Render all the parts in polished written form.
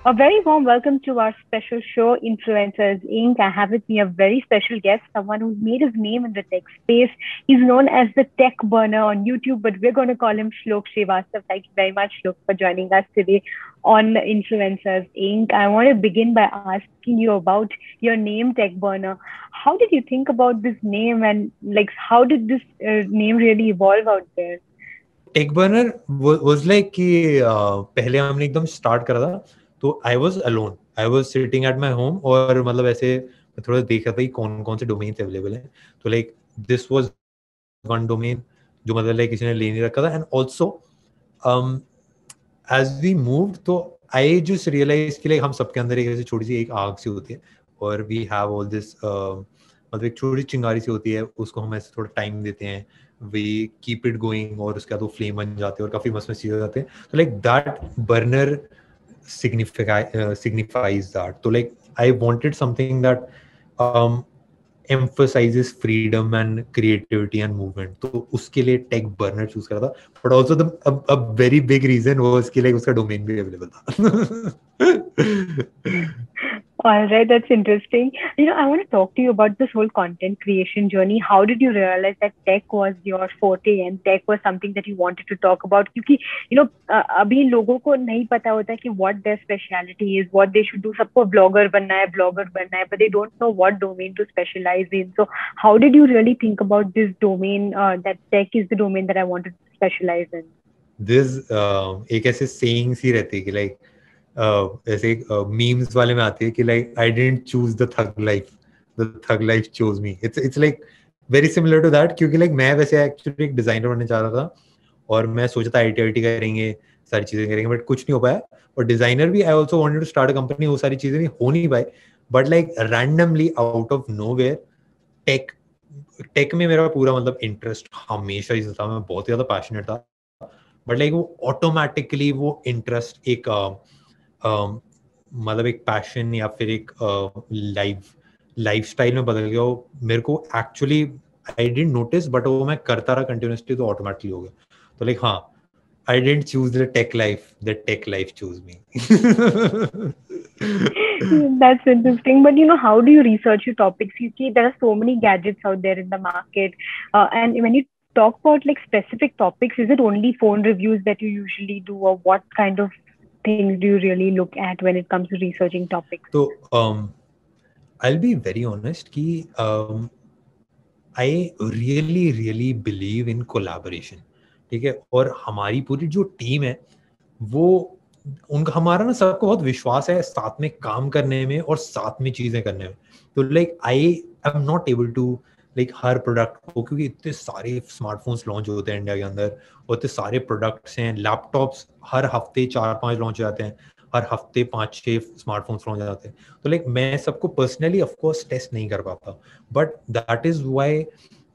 A very warm welcome to our special show, Influencers Inc. I have with me a very special guest, someone who's made his name in the tech space. He's known as the Tech Burner on YouTube, but we're going to call him Shlok Srivastav. Thank you very much, Shlok, for joining us today on Influencers Inc. I want to begin by asking you about your name, Tech Burner. How did you think about this name, and like how did this name really evolve out there? Tech Burner was like कि पहले हमने एकदम start करा था तो I was alone, I was sitting at my home और मतलब ऐसे मैं थोड़ा देख रहा था कि कौन कौन से डोमेन्स अवेलेबल हैं. तो like this was one domain जो मतलब लाइक किसी ने ले नहीं रखा था. And also as we move तो आई जस्ट रियलाइज कि लाइक हम सबके अंदर एक ऐसी छोटी सी एक आग सी होती है और वी हैव ऑल दिस मतलब एक छोटी चिंगारी सी होती है, उसको हम ऐसे थोड़ा टाइम देते हैं, वी कीप इट गोइंग और उसके बाद वो फ्लेम बन जाते हैं और काफी मस्त मस्त चीजें हो जाते हैं. तो like that burner signifies that. So like I wanted something that emphasizes freedom and creativity and movement. तो उसके लिए टेक बर्नर चूज करा था. But also a very big reason was कि like उसका डोमेन भी अवेलेबल था. All right, that's interesting. I want to talk to you about this whole content creation journey. How did you realize that tech was your forte and tech was something that you wanted to talk about? क्योंकि अभी लोगों को नहीं पता होता कि what their specialty is, what they should do. सबको blogger बनना है, but they don't know what domain to specialize in. So how did you really think about this domain, that tech is the domain that I wanted to specialize in? This एक ऐसे saying सी रहती है कि like ऐसे memes वाले में आती है कि like I didn't choose the thug life chose me. It's like very similar to that क्योंकि लाइक मैं वैसे एक्चुअली एक डिजाइनर बनने चाह रहा था और मैं सोचा था आईटी करेंगे, सारी चीजें करेंगे, बट कुछ नहीं हो पाया. और डिजाइनर भी I also wanted to start a company, वो सारी चीजें भी हो नहीं पाई. But like randomly out of nowhere tech में मेरा पूरा मतलब इंटरेस्ट हमेशा ही था. मैं बहुत ज्यादा पैशनेट था, बट लाइक वो ऑटोमेटिकली वो इंटरेस्ट एक मतलब एक पैशन या फिर एक लाइफस्टाइल में बदल गया. वो मेरे को actually I didn't notice but वो मैं करता रहा कंटिन्यूअसली तो ऑटोमेटिकली हो गया. तो लाइक हाँ, I didn't choose the tech life choose me. That's interesting. But how do you research your topics? You see, there are so many gadgets out there in the market. And when you talk about like specific topics, is it only phone reviews that you usually do, or what kind of things do you really look at when it comes to researching topics? So, I'll be very honest कि I really believe in collaboration. ठीक है, और हमारी पूरी जो team है वो उनका हमारा ना सबको बहुत विश्वास है साथ में काम करने में और साथ में चीजें करने में. तो like I am not able to like हर प्रोडक्ट को, क्योंकि इतने सारे स्मार्टफोन्स लॉन्च होते हैं इंडिया के अंदर और इतने सारे प्रोडक्ट्स हैं. लैपटॉप्स हर हफ्ते 4-5 लॉन्च हो जाते हैं, हर हफ्ते 5-6 स्मार्टफोन्स लॉन्च हो जाते हैं. तो लाइक मैं सबको पर्सनली ऑफकोर्स टेस्ट नहीं कर पाता, बट दैट इज वाई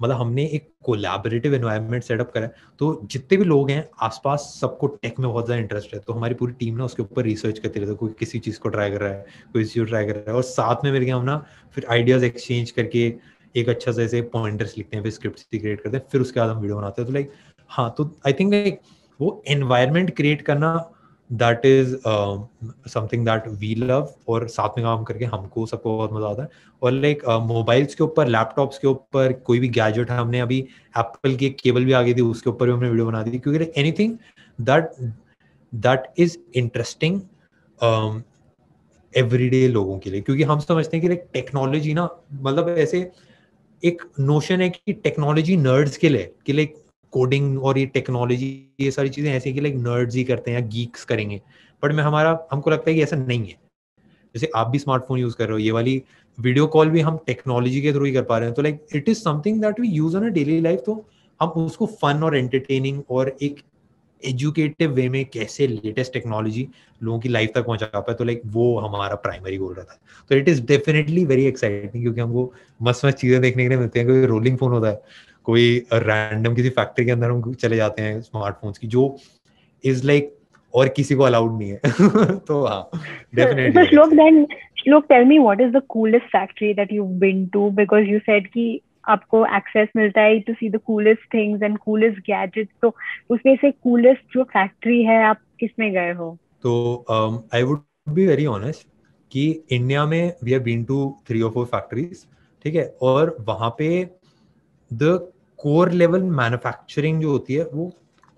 मतलब हमने एक कोलैबोरेटिव एनवायरनमेंट सेटअप करा है. तो जितने भी लोग हैं आसपास सबको टेक में बहुत ज़्यादा इंटरेस्ट है, तो हमारी पूरी टीम ना उसके ऊपर रिसर्च करती रहती है. कोई किसी चीज़ को ट्राई कर रहा है, कोई इसी को ट्राई कर रहा है, और साथ में मेरे हम ना फिर आइडियाज़ एक्सचेंज करके एक अच्छा सा ऐसे पॉइंटर्स लिखते हैं, फिर स्क्रिप्ट क्रिएट करते हैं, फिर उसके बाद हम वीडियो बनाते हैं. तो लाइक हाँ, तो आई थिंक लाइक वो एनवायरनमेंट क्रिएट करना that is something that we love, और साथ में काम करके हमको सबको बहुत मजा आता है. और लाइक मोबाइल्स के ऊपर, लैपटॉप्स के ऊपर कोई भी गैजेट, हमने अभी एप्पल की एक केबल भी आ गई थी, उसके ऊपर भी हमने वीडियो बना दी, क्योंकि anything that is interesting everyday लोगों के लिए. क्योंकि हम समझते हैं कि लाइक टेक्नोलॉजी ना मतलब ऐसे एक नोशन है कि टेक्नोलॉजी नर्ड्स के लिए, कि लाइक कोडिंग और ये टेक्नोलॉजी ये सारी चीजें ऐसी कि लाइक नर्ड्स ही करते हैं या गीक्स करेंगे. बट हमको लगता है कि ऐसा नहीं है. जैसे आप भी स्मार्टफोन यूज कर रहे हो, ये वाली वीडियो कॉल भी हम टेक्नोलॉजी के थ्रू ही कर पा रहे हैं. तो like it is something that we use on a daily life. तो हम उसको फन और एंटरटेनिंग और एक एजुकेटिव वे में कैसे लेटेस्ट टेक्नोलॉजी लोगों की लाइफ तक पहुंचा पाए, तो लाइक वो हमारा प्राइमरी गोल रहता है. तो it is definitely very exciting, क्योंकि हमको मस्त मस्त चीजें देखने के लिए मिलती हैं. कोई रोलिंग फोन होता है, कोई रैंडम किसी फैक्ट्री के अंदर हम चले जाते हैं स्मार्टफोन्स की, जो इज लाइक और किसी को अलाउड नहीं है. तो हाँ, So definitely. Shlok, tell me, what is the coolest factory that you've been to? Because you said कि आपको access मिलता है to see the coolest things and coolest gadgets. तो उसमें से coolest जो factory है, आप किसमें गए हो? तो I would be very honest कि इंडिया में we have been to 3 or 4 factories, ठीक है, और वहां पे द कोर लेवल मैन्युफैक्चरिंग जो होती है वो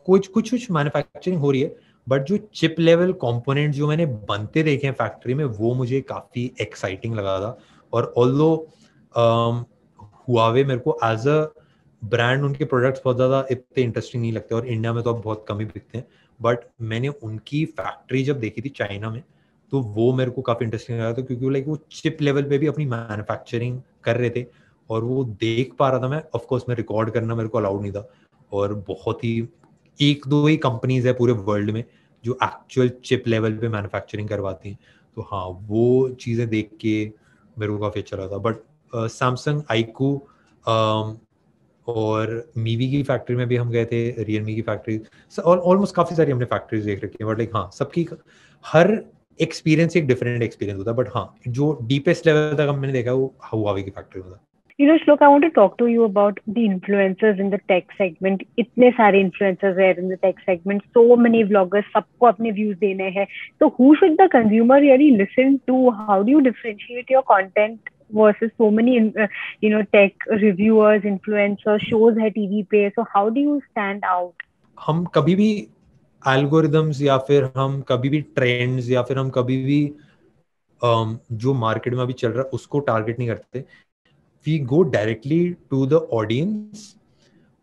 कुछ मैन्युफैक्चरिंग हो रही है, बट जो चिप लेवल कंपोनेंट जो मैंने बनते देखे हैं फैक्ट्री में वो मुझे काफी एक्साइटिंग लगा था। और ऑल्दो हुआवे मेरे को एज अ ब्रांड उनके प्रोडक्ट्स बहुत ज़्यादा इतने इंटरेस्टिंग नहीं लगते और इंडिया में तो अब बहुत कम ही बिकते हैं, बट मैंने उनकी फैक्ट्री जब देखी थी चाइना में तो वो मेरे को काफ़ी इंटरेस्टिंग लगा था, क्योंकि लाइक वो चिप लेवल पे भी अपनी मैन्युफैक्चरिंग कर रहे थे और वो देख पा रहा था मैं। ऑफ कोर्स मैं रिकॉर्ड करना मेरे को अलाउड नहीं था, और बहुत ही 1-2 ही कंपनीज है पूरे वर्ल्ड में जो एक्चुअल चिप लेवल पे मैन्युफैक्चरिंग करवाती हैं। तो हाँ, वो चीज़ें देख के मेरे को काफ़ी अच्छा लगा था। बट सैमसंग आईकू और मीवी की फैक्ट्री में भी हम गए थे, रियलमी की फैक्ट्री, ऑलमोस्ट काफ़ी सारी हमने फैक्ट्रीज देख रखी है। बट लाइक हाँ, सबकी हर एक्सपीरियंस एक डिफरेंट एक्सपीरियंस होता है, बट हाँ जो डीपेस्ट लेवल तक हमने देखा वो हुआवे की फैक्ट्री में था। Shlok, I want to talk to you about the influencers in the tech segment. इतने सारे influencers हैं in the tech segment. So many vloggers, सबको अपने views देने हैं. So who should the consumer really listen to? How do you differentiate your content versus so many, tech reviewers, influencers, shows है TV पे? So how do you stand out? हम कभी भी algorithms या फिर हम कभी भी ट्रेंड्स या फिर हम कभी भी जो मार्केट में अभी चल रहा है उसको टारगेट नहीं करते। We go directly to the audience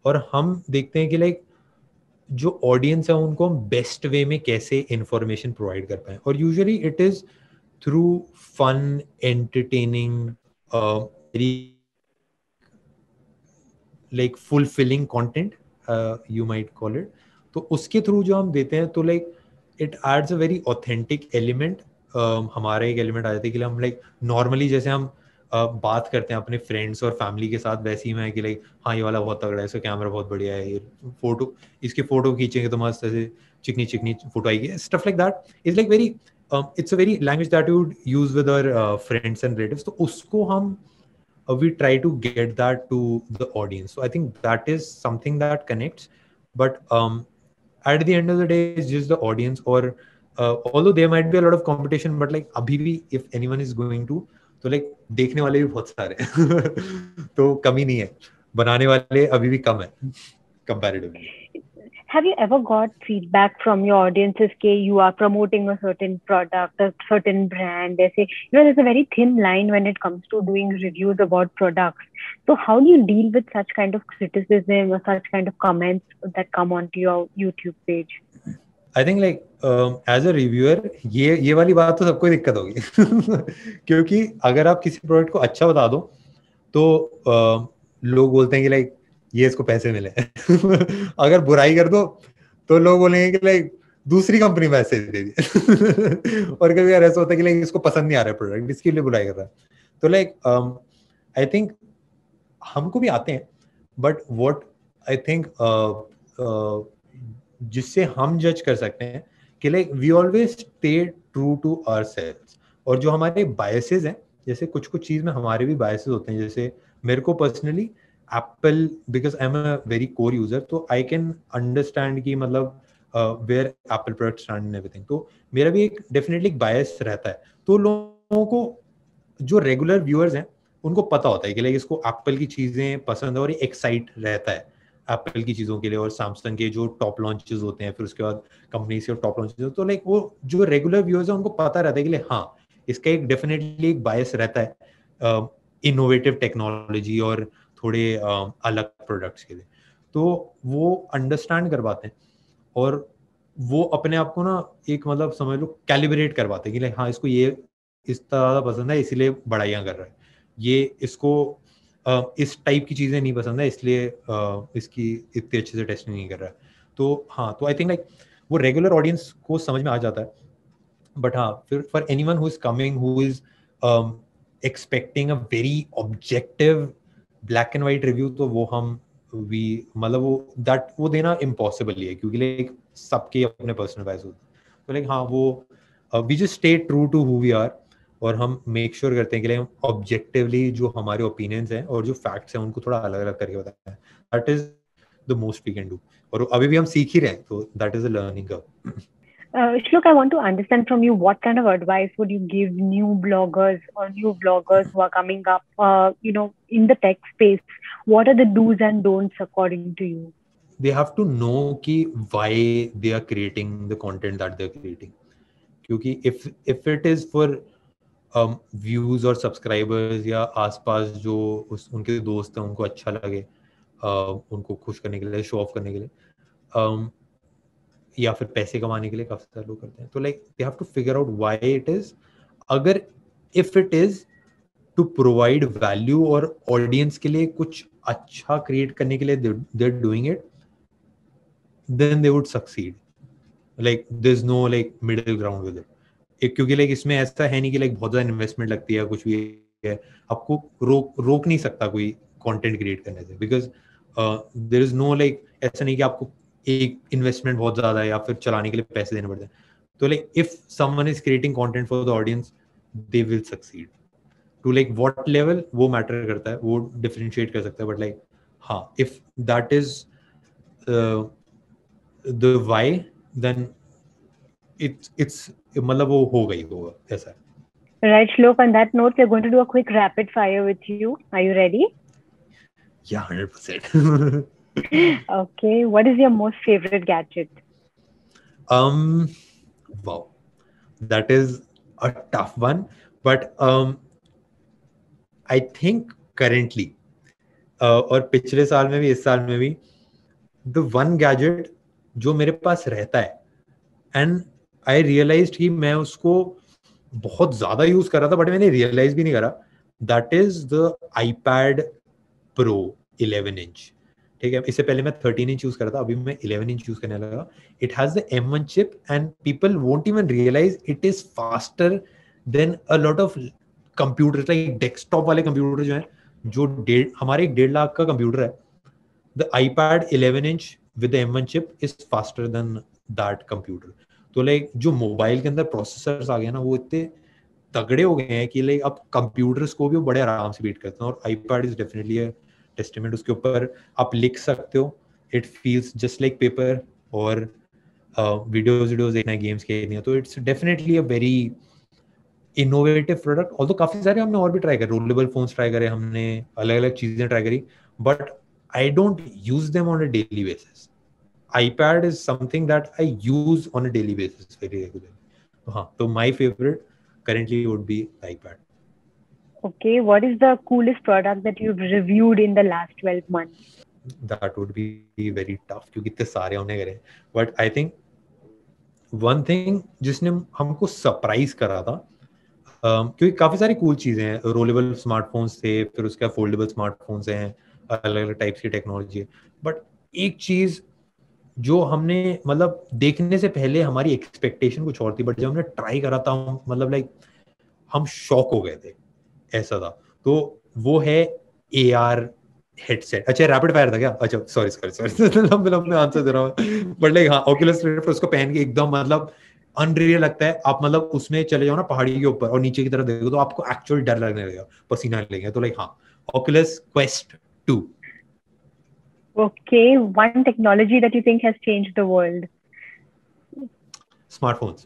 और हम देखते हैं कि लाइक जो ऑडियंस है उनको हम बेस्ट वे में कैसे इंफॉर्मेशन प्रोवाइड कर पाए, और usually it is through fun entertaining like fulfilling content you might call it. तो उसके थ्रू जो हम देते हैं तो like it adds a very authentic element. हमारा एक एलिमेंट आ जाता है कि हम लाइक नॉर्मली जैसे हम बात करते हैं अपने फ्रेंड्स और फैमिली के साथ, वैसे ही मैं कि लाइक हाँ ये वाला बहुत तगड़ा है, इसका कैमरा बहुत बढ़िया है, ये फोटो इसकी फोटो खींचेंगे तो मस्त ऐसे चिकनी चिकनी फोटो आएगी, stuff like that is like very it's a very language that you would use with our friends and relatives. तो उसको हम we try to get that to the audience. So I think that is something that connects, but at the end of the day it's just the audience, or although there might be a lot of competition, but like abhi bhi if anyone is going to, तो like देखने वाले भी बहुत सारे हैं तो कमी नहीं है, बनाने वाले अभी भी कम है comparatively. Have you ever got feedback from your audiences that you are promoting a certain product, a certain brand? There's a very thin line when it comes to doing reviews about products. So how do you deal with such kind of criticism or such kind of comments that come onto your YouTube page? I think like as a reviewer ये वाली बात तो सबको दिक्कत होगी क्योंकि अगर आप किसी प्रोडक्ट को अच्छा बता दो तो लोग बोलते हैं कि लाइक ये इसको पैसे मिले अगर बुराई कर दो तो लोग बोलेंगे कि लाइक दूसरी कंपनी पैसे दे दी और कभी ऐसा होता है कि लाइक इसको पसंद नहीं आ रहा है प्रोडक्ट, इसके लिए बुराई कर रहा है। तो लाइक आई थिंक हमको भी आते हैं, बट व्हाट आई थिंक जिससे हम जज कर सकते हैं कि like we always stay true to ourselves, और जो हमारे बायसेस हैं, जैसे कुछ कुछ चीज में हमारे भी बायसेस होते हैं। जैसे मेरे को personally Apple, because I am a very core user, तो आई कैन अंडरस्टैंड कि मतलब where Apple product stand and everything, तो मेरा भी एक डेफिनेटली बायस रहता है। तो लोगों को जो रेगुलर व्यूअर्स हैं उनको पता होता है कि लाइक इसको एप्पल की चीजें पसंद है और ये एक्साइट रहता है एप्पल की चीजों के लिए, और सैमसंग के जो टॉप लॉन्चेस होते हैं, फिर उसके बाद कंपनी से टॉप लॉन्चेस, तो लाइक वो जो रेगुलर व्यूअर्स हैं उनको पता रहता है कि लाइक हाँ इसका एक डेफिनेटली एक बायस रहता है इनोवेटिव टेक्नोलॉजी और थोड़े अलग प्रोडक्ट्स के लिए। तो वो अंडरस्टैंड कर पाते हैं और वो अपने आप को ना एक मतलब समझ लो कैलिब्रेट करवाते हैं कि लाइक हाँ इसको ये इस तरह पसंद है इसलिए बढ़ाइयाँ कर रहा है, ये इसको इस टाइप की चीजें नहीं पसंद है इसलिए इसकी इतने अच्छे से टेस्टिंग नहीं कर रहा है। तो हाँ, तो आई थिंक लाइक वो रेगुलर ऑडियंस को समझ में आ जाता है। बट हाँ, फिर for anyone who is coming who is expecting a very objective black and white review, तो वो हम मतलब वो देना इम्पॉसिबल ही है, क्योंकि लाइक सबके अपने पर्सनल बायस होते हैं। तो लाइक हाँ, वो we just stay true to who we are, और हम मेक श्योर करते हैं कि हम ऑब्जेक्टिवली जो हमारे ओपिनियंस हैं और जो फैक्ट्स हैं उनको थोड़ा अलग अलग करके बताते हैं। That is the most we can do, और अभी भी हम सीख ही रहे हैं, तो that is a learning curve. Shlok, I want to understand from you what kind of advice would you give new bloggers or new vloggers who are coming up, in the tech space? What are the do's and don'ts according to you? They have to know कि why they are creating the content that they are creating. क्योंकि if it is for views और subscribers या आसपास जो उनके दोस्त हैं उनको अच्छा लगे, उनको खुश करने के लिए, शो ऑफ करने के लिए, या फिर पैसे कमाने के लिए काफी सारे लोग करते हैं, तो like they have to figure out why it is. अगर if it is to provide value और ऑडियंस के लिए कुछ अच्छा क्रिएट करने के लिए they are doing it, then they would succeed. Like there is no like middle ground with it. क्योंकि लाइक इसमें ऐसा है नहीं कि लाइक बहुत ज्यादा इन्वेस्टमेंट लगती है, कुछ भी है, आपको रोक नहीं सकता कोई कंटेंट क्रिएट करने से, because there is no like ऐसा नहीं कि आपको एक इन्वेस्टमेंट बहुत ज्यादा है या फिर चलाने के लिए पैसे देने पड़ते हैं. तो like if someone is creating content for the audience, they will succeed. To like what level वो मैटर करता है, वो डिफरेंशिएट कर सकता है, बट लाइक हाँ, if that is the why, then it's मतलब वो होगा ऐसा. Right, Shlok, on that note, we're going to do a quick rapid fire with you. Are you ready? Yeah, 100%. Okay, what is your most favorite gadget? Wow, that is a tough one, but I think currently और पिछले साल में भी इस साल में भी the one gadget जो मेरे पास रहता है and I realized कि मैं उसको बहुत ज्यादा यूज कर रहा था, बट मैंने रियलाइज भी नहीं करा, that is the iPad Pro 11 inch. ठीक है, इससे पहले मैं 13 इंच यूज कर रहा था, अभी मैं 11 इंच यूज करने लगा. It has the M1 chip and people won't even realise it is faster than a lot of computers. Like desktop वाले कंप्यूटर जो हैं, जो हमारे 1.5 लाख का कंप्यूटर है, the iPad 11 inch with the M1 chip is faster than that computer. तो like जो mobile के अंदर प्रोसेसर्स आ गए ना, वो इतने तगड़े हो गए हैं कि लाइक अब कंप्यूटर्स को भी वो बड़े आराम से बीट करते हैं. और iPad is definitely a testament. उसके ऊपर आप लिख सकते हो, it feels just like paper, और वीडियोस देखना है, गेम्स खेलनी है, तो it's definitely a very innovative product. Although काफी सारे हमने और भी ट्राई करे, रोलेबल फोन्स ट्राई करे हमने, अलग अलग चीजें ट्राई करी, but I don't use them on a daily basis. iPad is something that I use on a daily basis very regularly. So my favorite currently would be iPad. Okay, what is the coolest product that you've reviewed in the last 12 months? That would be very tough क्योंकि इतने सारे हमने करे. But I think one thing जिसने हमको surprise करा था, क्योंकि काफी सारी कूल चीजें हैं, रोलेबल स्मार्टफोन्स थे, फिर उसके फोल्डेबल स्मार्टफोन्स हैं, अलग अलग टाइप्स की टेक्नोलॉजी है, बट एक चीज जो हमने मतलब देखने से पहले हमारी एक्सपेक्टेशन कुछ और थी, बट जब हमने ट्राई करा था, मतलब लाइक हम शॉक हो गए थे, ऐसा था. तो वो है AR हेडसेट. अच्छा, रैपिड फायर था क्या? अच्छा, सॉरी लंबे आंसर दे रहा हूँ, बट लाइक हाँ, ऑक्यूलस रिफ्ट उसको पहन के एकदम मतलब अनरियल लगता है. आप मतलब उसमें चले जाओ ना पहाड़ी के ऊपर और नीचे की तरफ देखो तो आपको एक्चुअल डर लगने लगेगा, पसीना लगेगा. तो लाइक हाँ, Oculus quest 2. Okay, one technology that you think has changed the world. Smartphones.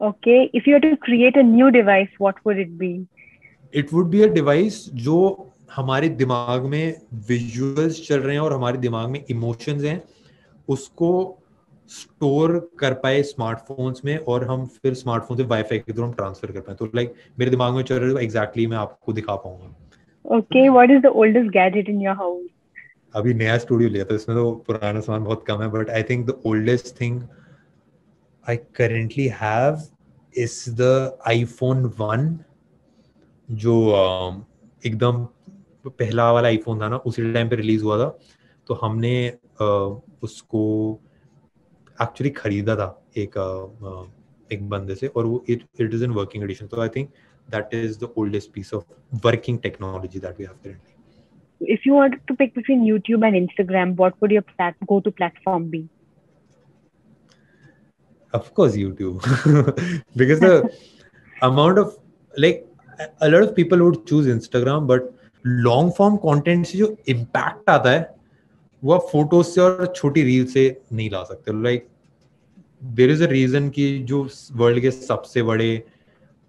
Okay, if you had to create a new device, what would it be? It would be a device जो हमारे दिमाग में visuals चल रहे हैं और हमारे दिमाग में इमोशंस हैं, उसको स्टोर कर पाए स्मार्टफोन्स में, और हम फिर स्मार्टफोन से वाईफाई के थ्रू हम ट्रांसफर कर पाए. तो लाइक मेरे दिमाग में चल रहा है एग्जैक्टली मैं आपको दिखा पाऊंगा. Okay, what is the oldest gadget in your house? अभी नया स्टूडियो लिया था, इसमें तो पुराना सामान बहुत कम है, but I think the oldest thing I currently have is the iPhone 1, जो एकदम पहला वाला आईफोन था ना, उसी टाइम पे रिलीज हुआ था. तो हमने उसको एक्चुअली खरीदा था एक बंदे से, और वो it is in working edition. तो I think that is the oldest piece of working technology that we have currently. If you wanted to pick between YouTube and Instagram, what would your go-to platform be? Of course, YouTube. Because the amount of like a lot of people would choose Instagram, but long form content से जो impact आता है वो आप photos से और छोटी reel से नहीं ला सकते. Like there is a reason कि जो वर्ल्ड के सबसे बड़े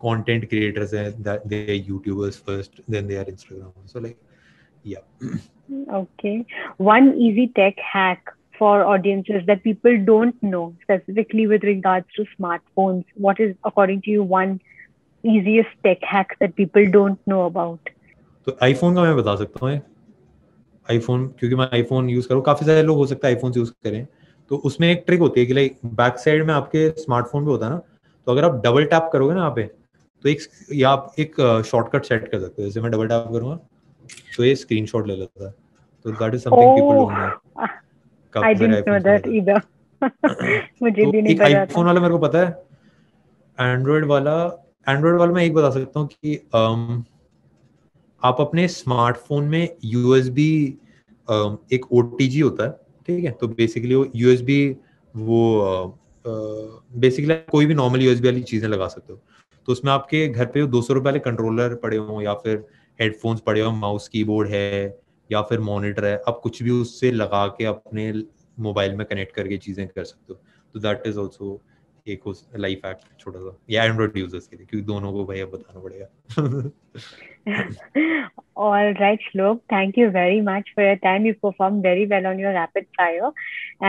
कंटेंट क्रिएटर्स हैं, they are YouTubers first, then they are Instagram, so like yeah. Okay. One easy tech hack for audiences that people don't know, specifically with regards to smartphones. What is, according to you, one easiest tech hack that people don't know about? तो iPhone का मैं बता सकता हूँ. IPhone, क्योंकि मैं iPhone use करूँ, काफी सारे लोग हो सकता है आईफोन यूज करें, तो उसमें एक ट्रिक होती है कि लाइक बैक साइड में आपके स्मार्टफोन पे होता है ना, तो अगर आप डबल टैप करोगे ना यहाँ पे, तो या आप एक शॉर्टकट सेट कर सकते हो. जैसे मैं डबल टैप करूंगा तो ये स्क्रीनशॉट ले लेता है. तो that is something people Oh, don't know. I काफी सारे didn't know आईफोन्स में that रहता either. है. मुझे तो भी नहीं एक पता था. आईफोन वाला मेरे को पता है. एंड्रॉयड वाला मैं एक बता सकता हूँ कि आप अपने स्मार्टफोन में यूएसबी, एक ओटीजी होता है, ठीक है. तो बेसिकली वो यूएसबी, वो बेसिकली कोई भी नॉर्मल यूएसबी वाली चीजें लगा सकते हो. तो उसमें आपके घर पे 200 रुपए वाले कंट्रोलर पड़े हों, या फिर हेडफोन्स पड़े हो, माउस कीबोर्ड है, या फिर मॉनिटर है, आप कुछ भी उससे लगा के अपने मोबाइल में कनेक्ट करके चीजें कर सकते हो. तो दैट इज ऑल्सो एक लाइफ हैक छोटा सा, या एंड्रॉइड यूजर्स के लिए, क्योंकि दोनों को भाई अब बताना पड़ेगा. All right, Shlok, thank you very much for your time. You performed very well on your rapid fire.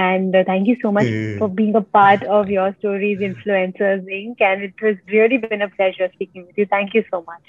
And thank you so much for being a part of Thank you. Your Stories Influencers Inc. And it has really been a pleasure speaking with you. Thank you so much.